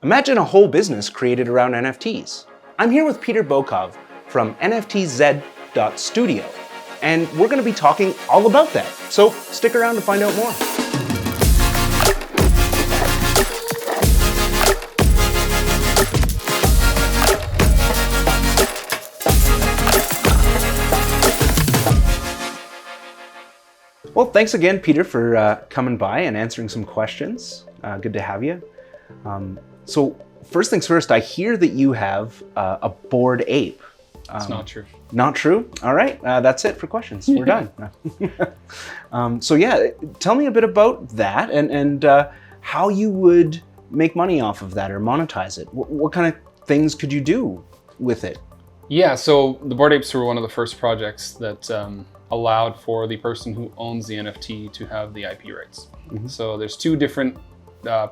Imagine a whole business created around NFTs. I'm here with Pieter Bokov from NFTz.Studio, and we're going to be talking all about that. So stick around to find out more. Well, thanks again, Pieter, for coming by and answering some questions. Good to have you. So first things first, I hear that you have a Bored Ape. It's not true. Not true? All right, that's it for questions. We're done. So yeah, tell me a bit about that and how you would make money off of that or monetize it. What kind of things could you do with it? Yeah, so the Bored Apes were one of the first projects that allowed for the person who owns the NFT to have the IP rights. Mm-hmm. So there's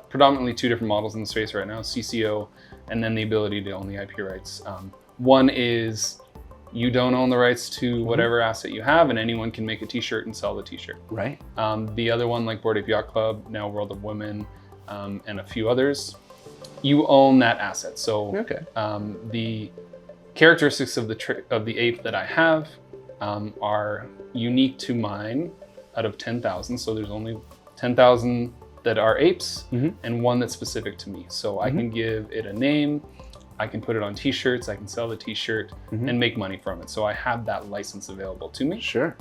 predominantly two different models in the space right now, CCO, and then the ability to own the IP rights. One is you don't own the rights to whatever asset you have, and anyone can make a t-shirt and sell the t-shirt. Right. The other one, like Bored Ape Yacht Club, now World of Women, and a few others, you own that asset. So the characteristics of the ape that I have are unique to mine out of 10,000. So there's only 10,000 that are apes and one that's specific to me. So I can give it a name, I can put it on t-shirts, I can sell the t-shirt and make money from it. So I have that license available to me. Sure.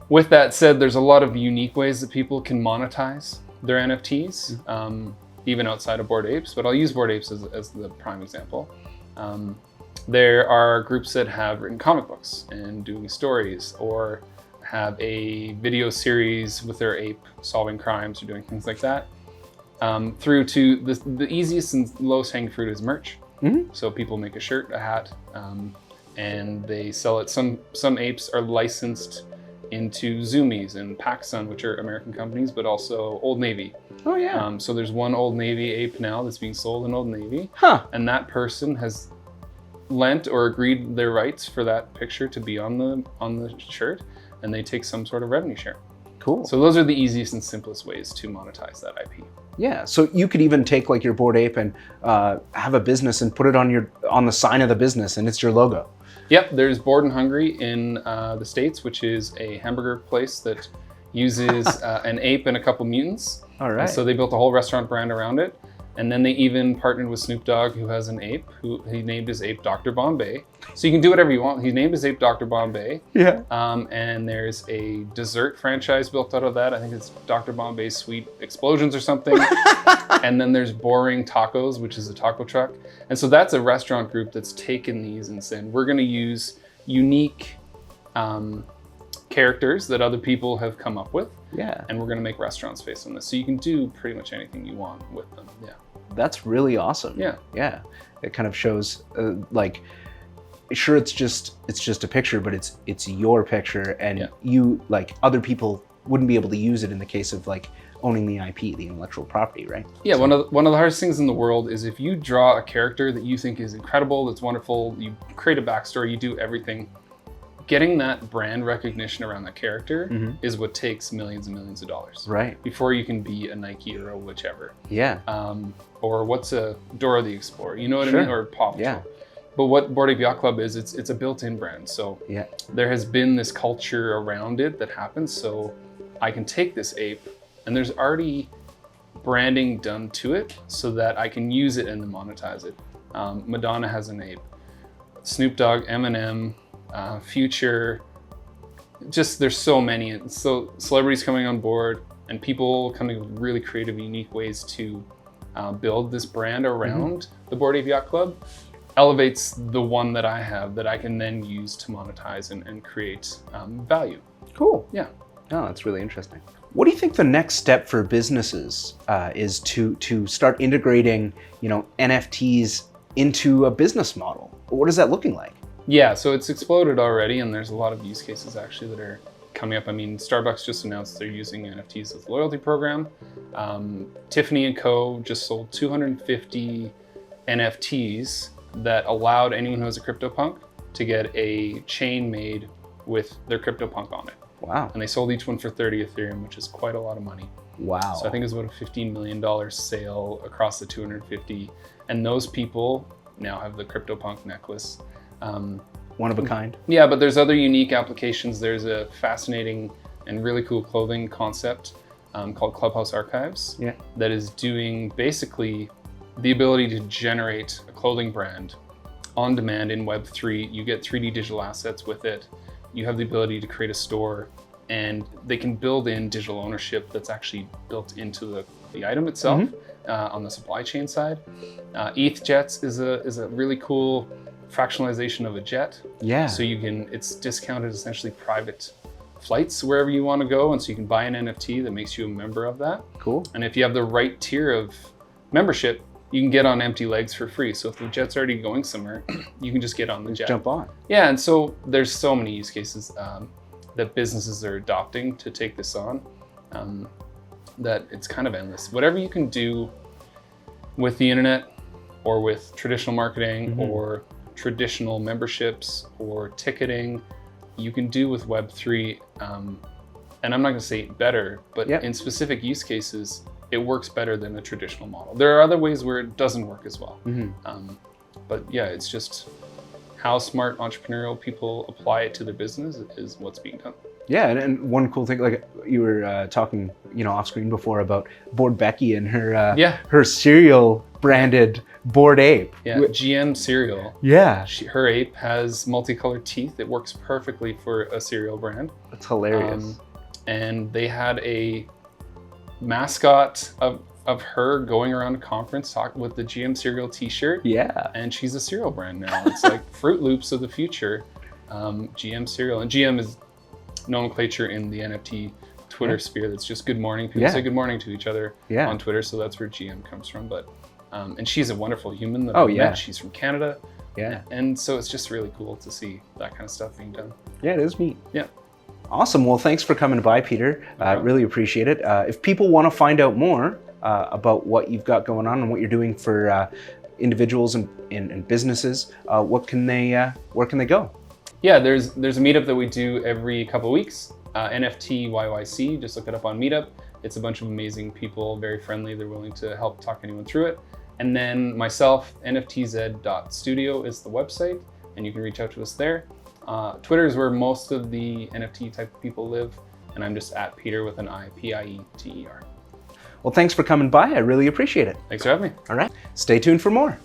With that said, there's a lot of unique ways that people can monetize their NFTs, even outside of Bored Apes, but I'll use Bored Apes as the prime example. There are groups that have written comic books and doing stories, or have a video series with their ape solving crimes or doing things like that. Through to the easiest and lowest hanging fruit is merch. So people make a shirt, a hat, and they sell it. Some apes are licensed into Zoomies and PacSun, which are American companies, but also Old Navy. Oh yeah. So there's one Old Navy ape now that's being sold in Old Navy. And that person has lent or agreed their rights for that picture to be on the shirt, and they take some sort of revenue share. Cool. So those are the easiest and simplest ways to monetize that IP. Yeah, so you could even take like your Bored Ape and have a business and put it on the sign of the business, and it's your logo. Yep, there's Bored and Hungry in the States, which is a hamburger place that uses an ape and a couple mutants. All right. And so they built a whole restaurant brand around it. And then they even partnered with Snoop Dogg, who has an ape, who he named his ape Dr. Bombay. So you can do whatever you want. He named his ape Dr. Bombay. Yeah. And there's a dessert franchise built out of that. I think it's Dr. Bombay's Sweet Explosions or something. And then there's Boring Tacos, which is a taco truck. And so that's a restaurant group that's taken these and said, we're going to use unique characters that other people have come up with. Yeah. And we're going to make restaurants based on this. So you can do pretty much anything you want with them. Yeah. That's really awesome. Yeah. Yeah. It kind of shows like, sure, it's just a picture, but it's your picture, and you, like, other people wouldn't be able to use it in the case of like owning the IP, the intellectual property, right? Yeah. So, one of the hardest things in the world is if you draw a character that you think is incredible, that's wonderful, you create a backstory, you do everything. Getting that brand recognition around that character is what takes millions and millions of dollars. Right. Before you can be a Nike or a whichever. Yeah. Or what's a Dora the Explorer? You know what I mean? Or Paw Patrol. Yeah. But what Bored Ape Yacht Club is, it's a built-in brand. So there has been this culture around it that happens. So I can take this ape, and there's already branding done to it so that I can use it and then monetize it. Madonna has an ape. Snoop Dogg, Eminem, Future, just there's so many. So celebrities coming on board and people coming with really creative, unique ways to build this brand around the Bored Ape Yacht Club elevates the one that I have that I can then use to monetize and create value. Cool. Yeah. Oh, that's really interesting. What do you think the next step for businesses is to start integrating, NFTs into a business model? What is that looking like? Yeah, so it's exploded already, and there's a lot of use cases actually that are coming up. I mean, Starbucks just announced they're using NFTs as a loyalty program. Tiffany & Co. just sold 250 NFTs that allowed anyone who has a CryptoPunk to get a chain made with their CryptoPunk on it. Wow. And they sold each one for 30 Ethereum, which is quite a lot of money. Wow. So I think it was about a $15 million sale across the 250. And those people now have the CryptoPunk necklace. One of a kind. Yeah, but there's other unique applications. There's a fascinating and really cool clothing concept called Clubhouse Archives that is doing basically the ability to generate a clothing brand on demand in Web3. You get 3D digital assets with it. You have the ability to create a store, and they can build in digital ownership that's actually built into the item itself on the supply chain side. ETH Jets is a really cool fractionalization of a jet. Yeah. So it's discounted essentially private flights wherever you want to go, and so you can buy an NFT that makes you a member of that. Cool. And if you have the right tier of membership, you can get on empty legs for free. So if the jet's already going somewhere, you can just get on the jet. Jump on. Yeah, and so there's so many use cases that businesses are adopting to take this on, that it's kind of endless. Whatever you can do with the internet or with traditional marketing or traditional memberships or ticketing, you can do with Web3. And I'm not going to say better, but in specific use cases, it works better than a traditional model. There are other ways where it doesn't work as well. But yeah, it's just how smart entrepreneurial people apply it to their business is what's being done. Yeah, and one cool thing, like you were talking, off screen before about Bored Becky and her her cereal branded Bored Ape. Yeah, GM cereal. Yeah. Her ape has multicolored teeth. It works perfectly for a cereal brand. That's hilarious. And they had a mascot of her going around a conference talking with the GM cereal t-shirt. Yeah. And she's a cereal brand now. It's like Fruit Loops of the future, GM cereal. And GM is nomenclature in the NFT Twitter sphere. That's just good morning. People say good morning to each other on Twitter. So that's where GM comes from. But and she's a wonderful human that I met. She's from Canada. Yeah. And so it's just really cool to see that kind of stuff being done. Yeah, it is neat. Yeah. Awesome. Well, thanks for coming by, Peter. Really appreciate it. If people want to find out more about what you've got going on and what you're doing for individuals and businesses, where can they go? Yeah, there's a meetup that we do every couple of weeks. NFTYYC. Just look it up on Meetup. It's a bunch of amazing people, very friendly. They're willing to help talk anyone through it. And then myself, NFTz.Studio is the website, and you can reach out to us there. Twitter is where most of the NFT type of people live, and I'm just at Peter with an I, P-I-E-T-E-R. Well, thanks for coming by. I really appreciate it. Thanks for having me. All right. Stay tuned for more.